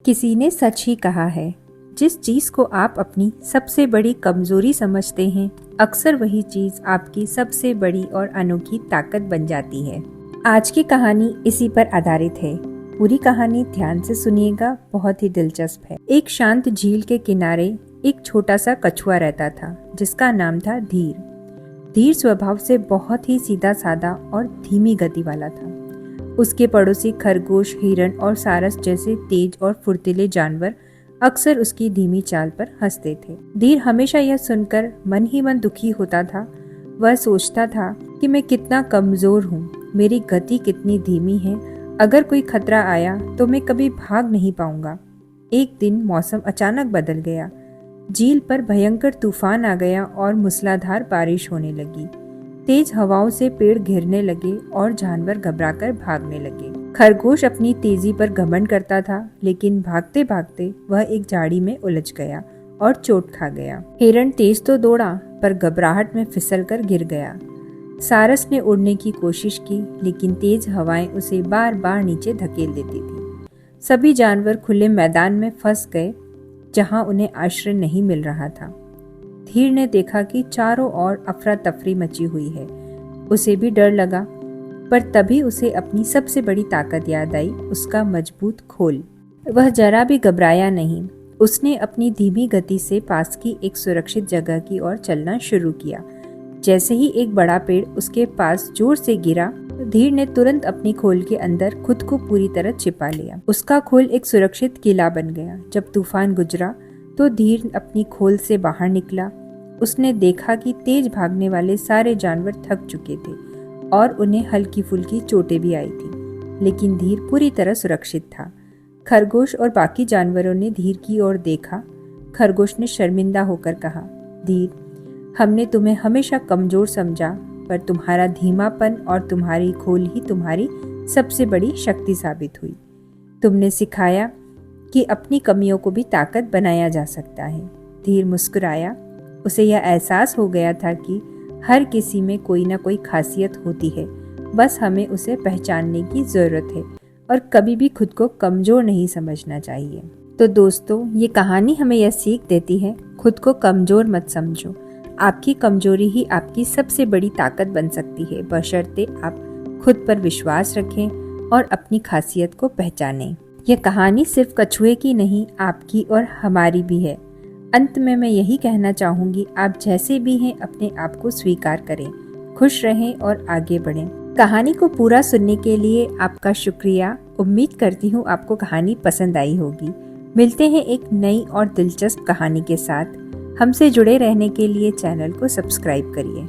किसी ने सच ही कहा है, जिस चीज को आप अपनी सबसे बड़ी कमजोरी समझते हैं, अक्सर वही चीज आपकी सबसे बड़ी और अनोखी ताकत बन जाती है। आज की कहानी इसी पर आधारित है। पूरी कहानी ध्यान से सुनिएगा, बहुत ही दिलचस्प है। एक शांत झील के किनारे एक छोटा सा कछुआ रहता था, जिसका नाम था धीर। धीर स्वभाव से बहुत ही सीधा साधा और धीमी गति वाला था। उसके पड़ोसी खरगोश, हिरण और सारस जैसे तेज और फुर्तीले जानवर अक्सर उसकी धीमी चाल पर हंसते थे। धीर हमेशा यह सुनकर मन ही मन दुखी होता था। वह सोचता था कि मैं कितना कमजोर हूँ, मेरी गति कितनी धीमी है। अगर कोई खतरा आया तो मैं कभी भाग नहीं पाऊंगा। एक दिन मौसम अचानक बदल गया। झील पर भयंकर तूफान आ गया और मूसलाधार बारिश होने लगी। तेज हवाओं से पेड़ गिरने लगे और जानवर घबराकर भागने लगे। खरगोश अपनी तेजी पर घमंड करता था, लेकिन भागते भागते वह एक झाड़ी में उलझ गया और चोट खा गया। हिरण तेज तो दौड़ा, पर घबराहट में फिसलकर गिर गया। सारस ने उड़ने की कोशिश की, लेकिन तेज हवाएं उसे बार बार नीचे धकेल देती थी। सभी जानवर खुले मैदान में फंस गए, जहां उन्हें आश्रय नहीं मिल रहा था। धीर ने देखा कि चारों ओर अफरा तफरी मची हुई है। उसे भी डर लगा, पर तभी उसे अपनी सबसे बड़ी ताकत याद आई, उसका मजबूत खोल। वह जरा भी घबराया नहीं। उसने अपनी धीमी गति से पास की एक सुरक्षित जगह की ओर चलना शुरू किया। जैसे ही एक बड़ा पेड़ उसके पास जोर से गिरा, धीर ने तुरंत अपनी खोल के अंदर खुद को पूरी तरह छिपा लिया। उसका खोल एक सुरक्षित किला बन गया। जब तूफान गुजरा तो धीर अपनी खोल से बाहर निकला। उसने देखा कि तेज भागने वाले सारे जानवर थक चुके थे और उन्हें हल्की फुल्की चोटें भी आई थी, लेकिन धीर पूरी तरह सुरक्षित था। खरगोश और बाकी जानवरों ने धीर की ओर देखा। खरगोश ने शर्मिंदा होकर कहा, धीर, हमने तुम्हें हमेशा कमजोर समझा, पर तुम्हारा धीमापन और तुम्हारी खोल ही तुम्हारी सबसे बड़ी शक्ति साबित हुई। तुमने सिखाया कि अपनी कमियों को भी ताकत बनाया जा सकता है। धीर मुस्कुराया। उसे यह एहसास हो गया था कि हर किसी में कोई ना कोई खासियत होती है, बस हमें उसे पहचानने की जरूरत है और कभी भी खुद को कमजोर नहीं समझना चाहिए। तो दोस्तों, ये कहानी हमें यह सीख देती है, खुद को कमजोर मत समझो। आपकी कमजोरी ही आपकी सबसे बड़ी ताकत बन सकती है, बशर्ते आप खुद पर विश्वास रखें और अपनी खासियत को पहचानें। यह कहानी सिर्फ कछुए की नहीं, आपकी और हमारी भी है। अंत में मैं यही कहना चाहूंगी, आप जैसे भी हैं अपने आप को स्वीकार करें, खुश रहें और आगे बढ़ें। कहानी को पूरा सुनने के लिए आपका शुक्रिया। उम्मीद करती हूँ आपको कहानी पसंद आई होगी। मिलते हैं एक नई और दिलचस्प कहानी के साथ। हमसे जुड़े रहने के लिए चैनल को सब्सक्राइब करिए।